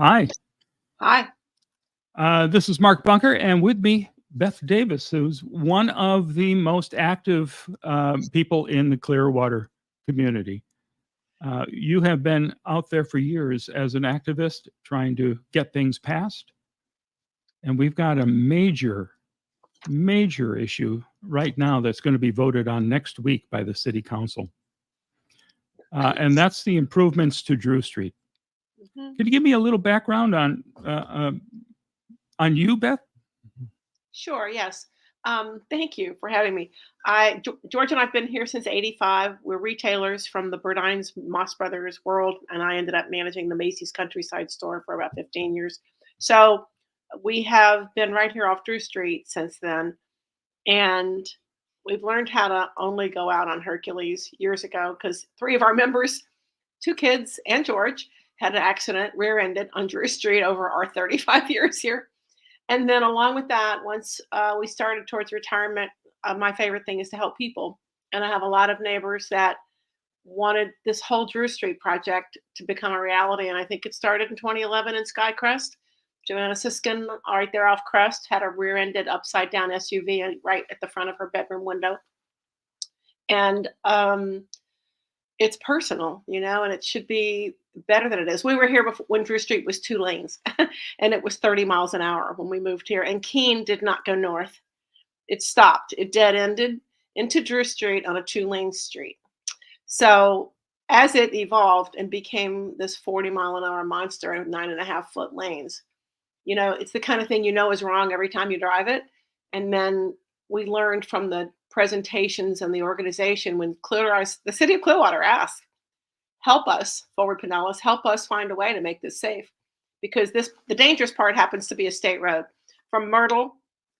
Hi, Hi. this is Mark Bunker, and with me, Beth Davis, who's one of the most active people in the Clearwater community. You have been out there for years as an activist trying to get things passed, and we've got a major issue right now that's going to be voted on next week by the City Council, and that's the improvements to Drew Street. Mhm. Could you give me a little background on you, Beth? Sure, yes. Thank you for having me. George and I've been here since '85. We're retailers from the Burdines Moss Brothers world, and I ended up managing the Macy's Countryside store for about 15 years. So we have been right here off Drew Street since then, and we've learned how to only go out on Hercules years ago because three of our members, two kids and George, had an accident, rear-ended on Drew Street over our 35 years here. And then along with that, once we started towards retirement, my favorite thing is to help people. And I have a lot of neighbors that wanted this whole Drew Street project to become a reality. And I think it started in 2011 in Skycrest. Joanna Siskin, right there off Crest, had a rear-ended upside-down SUV right at the front of her bedroom window. And it's personal, and it should be better than it is. We were here before, when Drew Street was 2 lanes, and it was 30 miles an hour when we moved here. And Keene did not go north; it stopped. It dead ended into Drew Street on a 2-lane street. So as it evolved and became this 40-mile-an-hour monster with 9.5-foot lanes, it's the kind of thing is wrong every time you drive it. And then we learned from the presentations and the organization when the city of Clearwater asked, help us, Forward Pinellas, help us find a way to make this safe. Because the dangerous part happens to be a state road. From Myrtle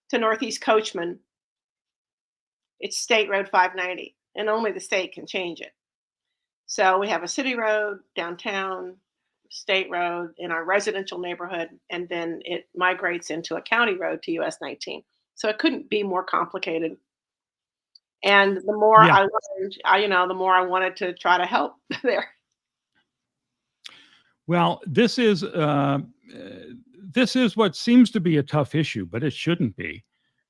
to Northeast Coachman, it's State Road 590, and only the state can change it. So we have a city road downtown, state road in our residential neighborhood, and then it migrates into a county road to US 19. So it couldn't be more complicated. And the more Yeah. I learned, the more I wanted to try to help there. Well, this is what seems to be a tough issue, but it shouldn't be.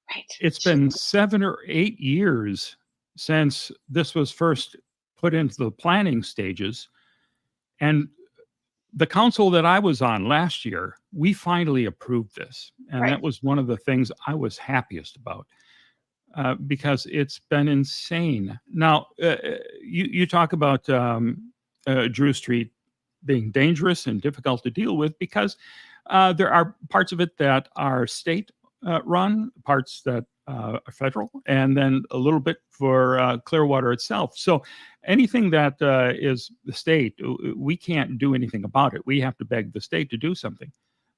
Right. It's been 7 or 8 years since this was first put into the planning stages, and the council that I was on last year, we finally approved this, and Right. that was one of the things I was happiest about. Because it's been insane. Now, you talk about Drew Street being dangerous and difficult to deal with because there are parts of it that are state run, parts that are federal, and then a little bit for Clearwater itself. So anything that is the state, we can't do anything about it. We have to beg the state to do something.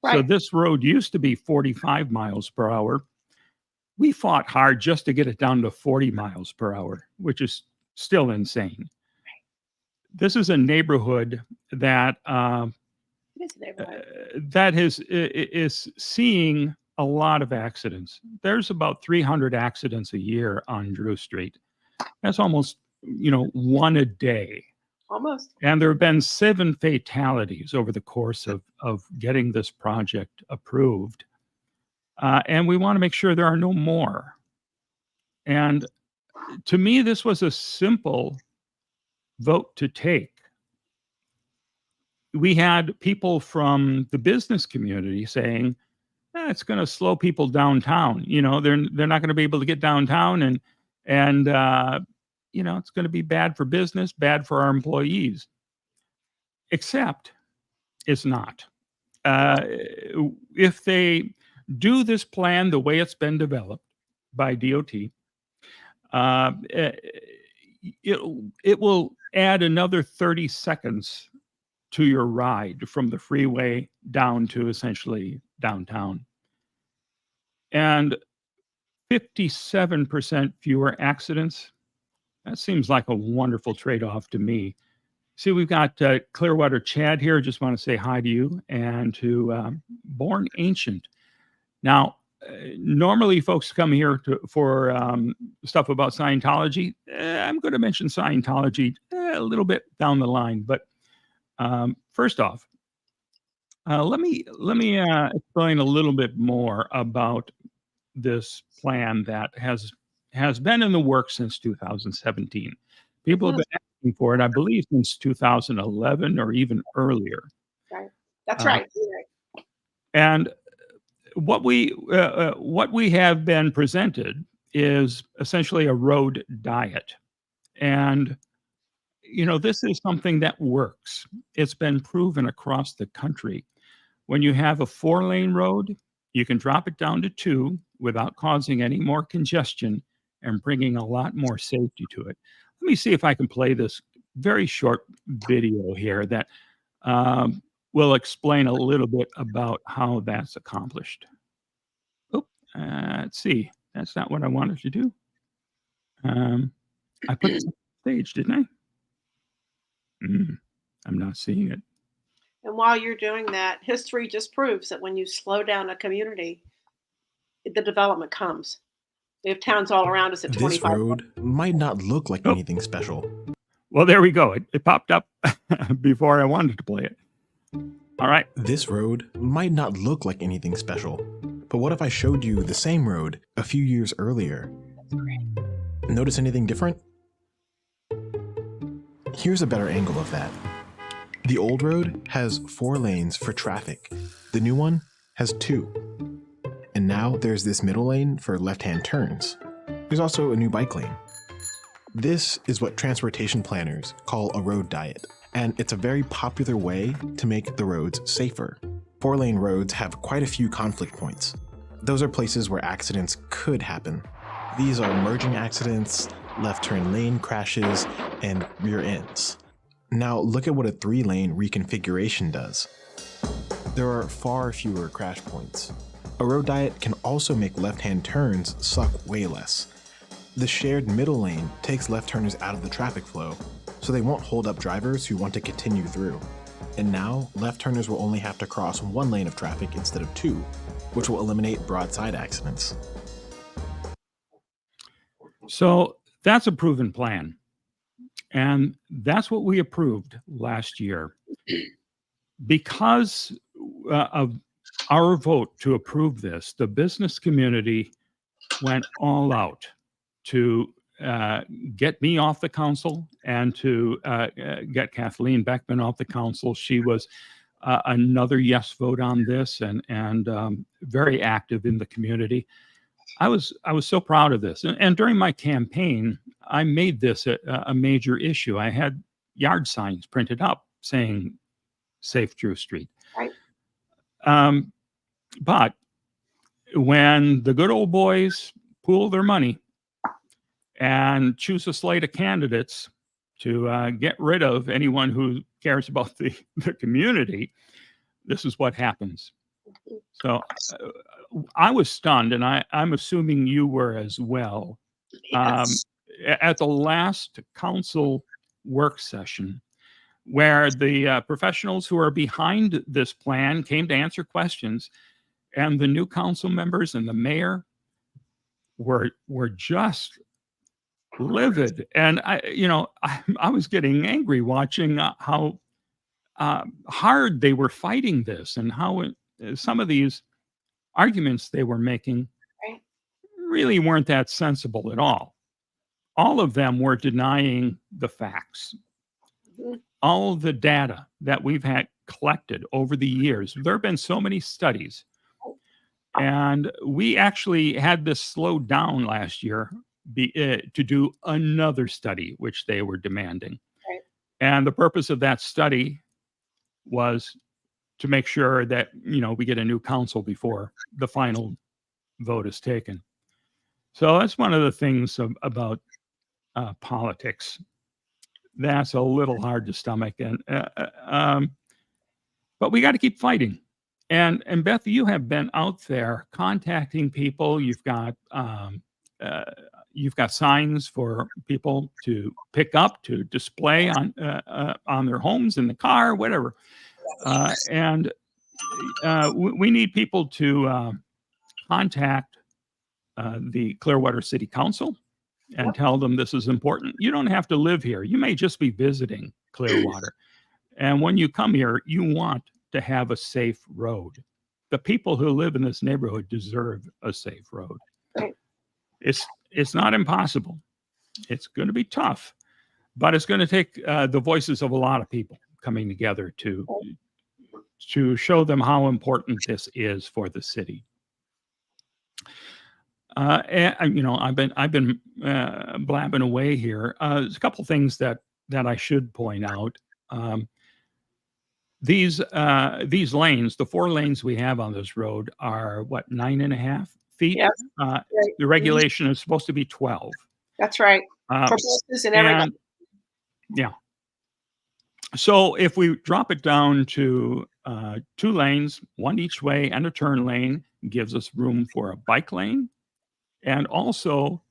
So Right. this road used to be 45 miles per hour. We fought hard just to get it down to 40 miles per hour, which is still insane. This is a neighborhood that It is a neighborhood. that is seeing a lot of accidents. There's about 300 accidents a year on Drew Street. That's almost one a day. Almost. And there have been 7 fatalities over the course of getting this project approved. And we want to make sure there are no more. And to me, this was a simple vote to take. We had people from the business community saying, it's going to slow people downtown. They're not going to be able to get downtown, and it's going to be bad for business, bad for our employees. Except it's not. If they do this plan the way it's been developed by DOT, it will add another 30 seconds to your ride from the freeway down to essentially downtown. And 57% fewer accidents. That seems like a wonderful trade-off to me. See, we've got Clearwater Chad here. Just want to say hi to you and to Born Ancient. Now, normally folks come here for stuff about Scientology. I'm going to mention Scientology a little bit down the line. But first off, Let me explain a little bit more about this plan that has been in the works since 2017. People have Mhm. been asking for it, I believe, since 2011 or even earlier. Right. That's Uh, right. You're right. and what we have been presented is essentially a road diet, and this is something that works. It's been proven across the country. When you have a 4-lane road, you can drop it down to 2 without causing any more congestion and bringing a lot more safety to it. Let me see if I can play this very short video here that um, will explain a little bit about how that's accomplished. Oh, let's see. That's not what I wanted to do. Um, I put this on stage, didn't I? I'm not seeing it. And while you're doing that, history just proves that when you slow down a community, the development comes. We have towns all around us at This 25. road might not look like Oh, anything special. well, there we go. It popped up before I wanted to play it. All right. This road might not look like anything special. But what if I showed you the same road a few years earlier? Notice anything different? Here's a better angle of that. The old road has 4 lanes for traffic. The new one has 2. And now there's this middle lane for left-hand turns. There's also a new bike lane. This is what transportation planners call a road diet, and it's a very popular way to make the roads safer. 4-lane roads have quite a few conflict points. Those are places where accidents could happen. These are merging accidents, left turn lane crashes, and rear ends. Now look at what a 3-lane reconfiguration does. There are far fewer crash points. A road diet can also make left-hand turns suck way less. The shared middle lane takes left turners out of the traffic flow, so they won't hold up drivers who want to continue through. And now, left turners will only have to cross 1 lane of traffic instead of 2, which will eliminate broadside accidents. So that's a proven plan. And that's what we approved last year. Because of our vote to approve this, the business community went all out to get me off the council and to get Kathleen Beckman off the council. She was another yes vote on this and very active in the community. I was so proud of this. And during my campaign, I made this a major issue. I had yard signs printed up saying Safe Drew Street. Right. But when the good old boys pool their money and choose a slate of candidates to get rid of anyone who cares about the community, this is what happens. So I was stunned, and I'm assuming you were as well. Yes. At the last council work session, where the professionals who are behind this plan came to answer questions, and the new council members and the mayor were just livid. And I was getting angry watching how hard they were fighting this, and how some of these arguments they were making Right. really weren't that sensible at all. All of them were denying the facts. Mhm. All of the data that we've had collected over the years. There have been so many studies, and we actually had this slowed down last year to do another study, which they were demanding. Right. And the purpose of that study was to make sure that we get a new council before the final vote is taken. So that's one of the things about politics. That's a little hard to stomach, but we got to keep fighting. And Beth, you have been out there contacting people. You've got signs for people to pick up, to display on their homes, in the car, whatever. And we need people to contact the Clearwater City Council and Yep. tell them this is important. You don't have to live here. You may just be visiting Clearwater. And when you come here, you want to have a safe road. The people who live in this neighborhood deserve a safe road. Right. It's not impossible. It's going to be tough, but it's going to take the voices of a lot of people coming together to show them how important this is for the city. And you know, I've been blabbing away here. There's a couple things that I should point out. These lanes, the 4 lanes we have on this road, are what, 9.5 feet? Yes. Right. Right. The regulation is supposed to be 12. That's right. For buses and everybody. Yeah. So if we drop it down to 2 lanes, one each way, and a turn lane, gives us room for a bike lane. And also,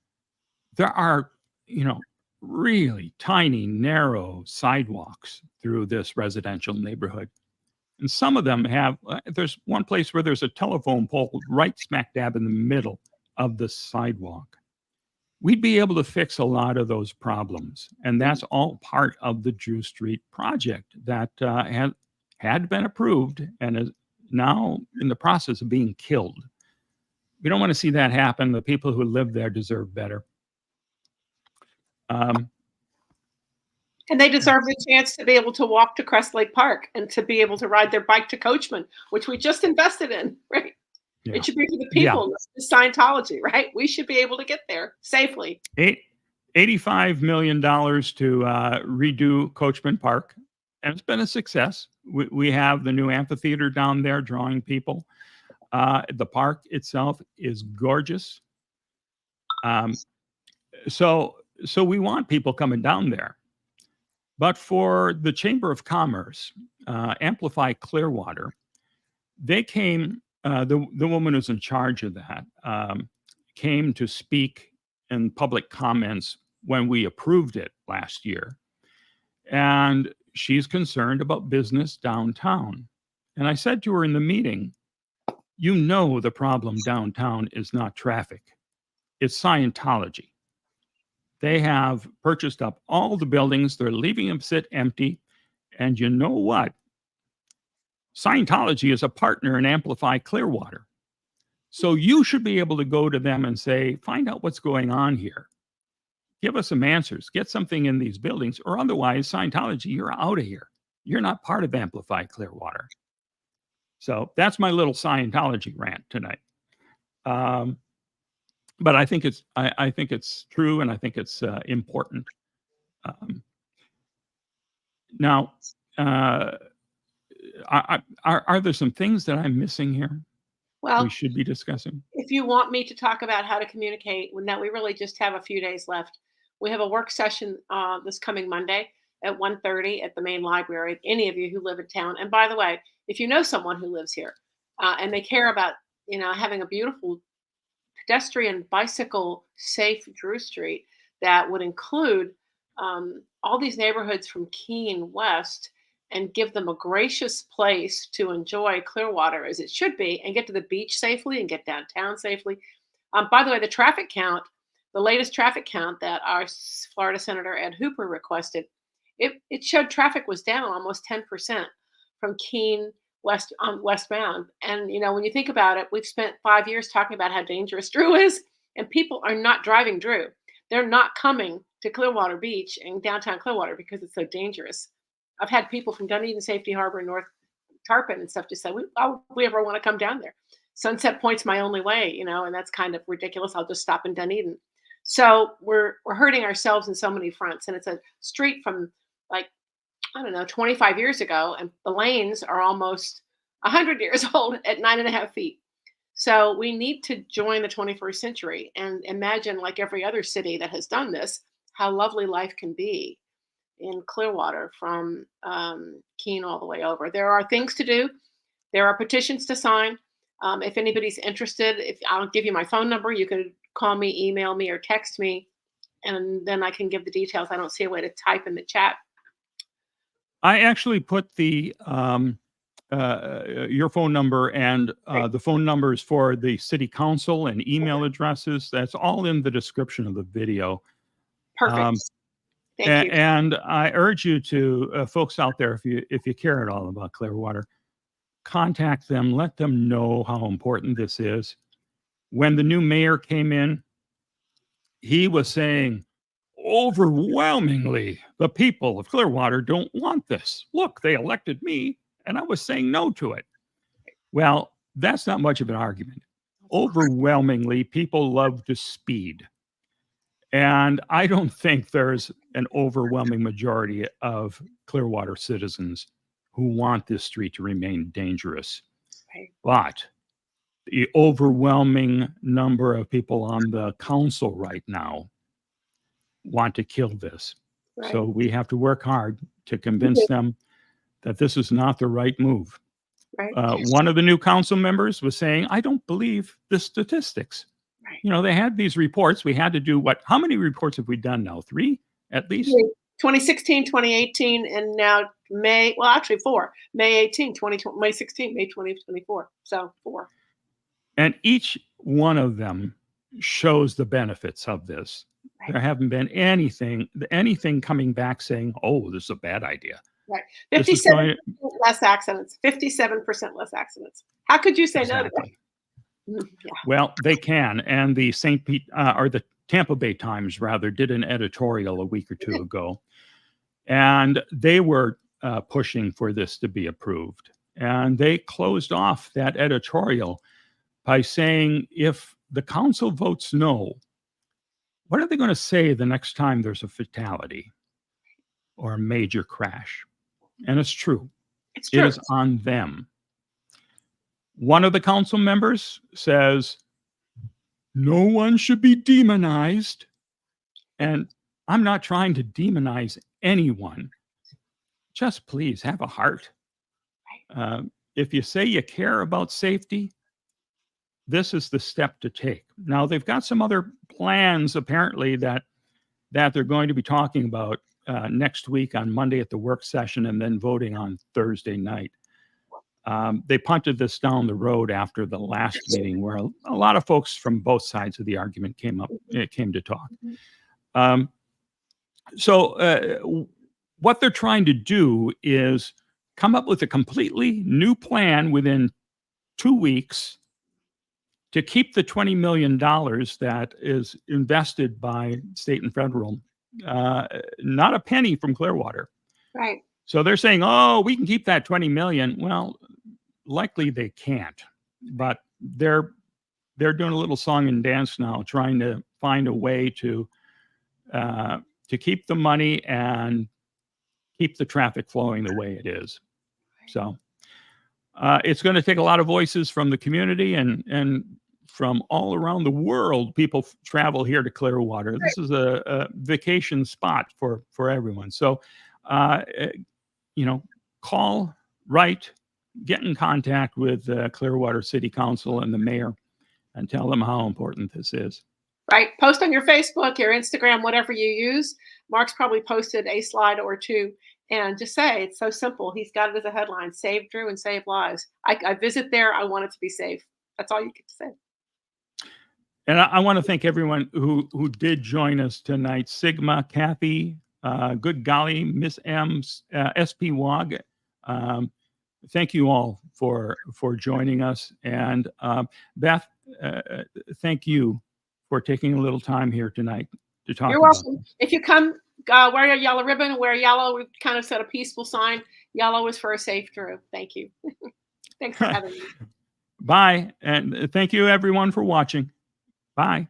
there are, you know, really tiny, narrow sidewalks through this residential neighborhood. And some of them have, there's one place where there's a telephone pole right smack dab in the middle of the sidewalk. We'd be able to fix a lot of those problems. And that's all part of the Drew Street project that had been approved and is now in the process of being killed. We don't want to see that happen. The people who live there deserve better. And they deserve the chance to be able to walk to Crest Lake Park and to be able to ride their bike to Coachman, which we just invested in, right? Yeah. It should be for the people, the Scientology, right? We should be able to get there safely. $85 million to redo Coachman Park, and it's been a success. We have the new amphitheater down there drawing people. The park itself is gorgeous. So we want people coming down there. But for the Chamber of Commerce, Amplify Clearwater, they came, the woman who's in charge of that came to speak in public comments when we approved it last year. And she's concerned about business downtown. And I said to her in the meeting, you know the problem downtown is not traffic, it's Scientology. They have purchased up all the buildings. They're leaving them sit empty. And you know what? Scientology is a partner in Amplify Clearwater. So you should be able to go to them and say, find out what's going on here. Give us some answers. Get something in these buildings. Or otherwise, Scientology, you're out of here. You're not part of Amplify Clearwater. So that's my little Scientology rant tonight. But I think it's true, and I think it's important. Now, are there some things that I'm missing here? Well, we should be discussing. If you want me to talk about how to communicate, now we really just have a few days left. We have a work session this coming Monday at 1:30 at the main library. Any of you who live in town, and by the way, if you know someone who lives here and they care about having a beautiful pedestrian, bicycle safe Drew Street that would include all these neighborhoods from Keene West and give them a gracious place to enjoy Clearwater as it should be and get to the beach safely and get downtown safely. By the way, the latest traffic count that our Florida Senator Ed Hooper requested, it showed traffic was down almost 10% from Keene West on westbound. And when you think about it, we've spent 5 years talking about how dangerous Drew is, and people are not driving Drew. They're not coming to Clearwater Beach and downtown Clearwater because it's so dangerous. I've had people from Dunedin, Safety Harbor, North Tarpon and stuff just say, why would we ever want to come down there? Sunset Point's my only way, and that's kind of ridiculous. I'll just stop in Dunedin. So we're hurting ourselves in so many fronts. And it's a street from 25 years ago, and the lanes are almost 100 years old at 9.5 feet. So we need to join the 21st century and imagine, like every other city that has done this, how lovely life can be in Clearwater from Keene all the way over. There are things to do. There are petitions to sign. If anybody's interested, I'll give you my phone number. You can call me, email me, or text me, and then I can give the details. I don't see a way to type in the chat. I actually put the your phone number and the phone numbers for the city council and email addresses. That's all in the description of the video. Perfect. Thank you. And I urge you to, folks out there, if you care at all about Clearwater, contact them, let them know how important this is. When the new mayor came in, he was saying, overwhelmingly, the people of Clearwater don't want this. Look, they elected me, and I was saying no to it. Well, that's not much of an argument. Overwhelmingly, people love to speed. And I don't think there's an overwhelming majority of Clearwater citizens who want this street to remain dangerous. Right. But the overwhelming number of people on the council right now want to kill this. Right. So we have to work hard to convince them that this is not the right move. Right. One of the new council members was saying, I don't believe the statistics. Right. You know, they had these reports. We had to do what? How many reports have we done now? 3 at least? 2016, 2018, and now May, well, actually 4. May 18, 2020, May 16, May 2024. So 4. And each one of them shows the benefits of this. Right. There haven't been anything coming back saying, oh, this is a bad idea. Right. This is 57% less accidents. 57% less accidents. How could you say no to that? Yeah. Well, they can. And the St. Pete or the Tampa Bay Times rather did an editorial a week or two ago, and they were pushing for this to be approved. And they closed off that editorial by saying, if the council votes no, what are they going to say the next time there's a fatality or a major crash? And it's true. It's true. It is on them. One of the council members says, no one should be demonized. And I'm not trying to demonize anyone. Just please have a heart. If you say you care about safety, this is the step to take. Now, they've got some other plans, apparently, that they're going to be talking about next week on Monday at the work session and then voting on Thursday night. They punted this down the road after the last meeting where a lot of folks from both sides of the argument came to talk. So what they're trying to do is come up with a completely new plan within 2 weeks to keep the $20 million that is invested by state and federal, not a penny from Clearwater. Right. So they're saying, oh, we can keep that 20 million. Well, likely they can't, but they're doing a little song and dance now, trying to find a way to keep the money and keep the traffic flowing the way it is. So it's going to take a lot of voices from the community and from all around the world. People travel here to Clearwater. This is a vacation spot for everyone. So, call, write, get in contact with Clearwater City Council and the mayor and tell them how important this is. Right. Post on your Facebook, your Instagram, whatever you use. Mark's probably posted a slide or two, and just say it's so simple. He's got it as a headline: save Drew and save lives. I visit there. I want it to be safe. That's all you get to say. And I want to thank everyone who did join us tonight. Sigma, Kathy, good golly, Miss M, SP Wog. Thank you all for joining us. And Beth, thank you for taking a little time here tonight to talk. You're welcome. This. If you come, wear a yellow ribbon, wear yellow. We kind of set a peaceful sign. Yellow is for a safe Drew. Thank you. Thanks for having me. Bye. And thank you everyone for watching. Bye.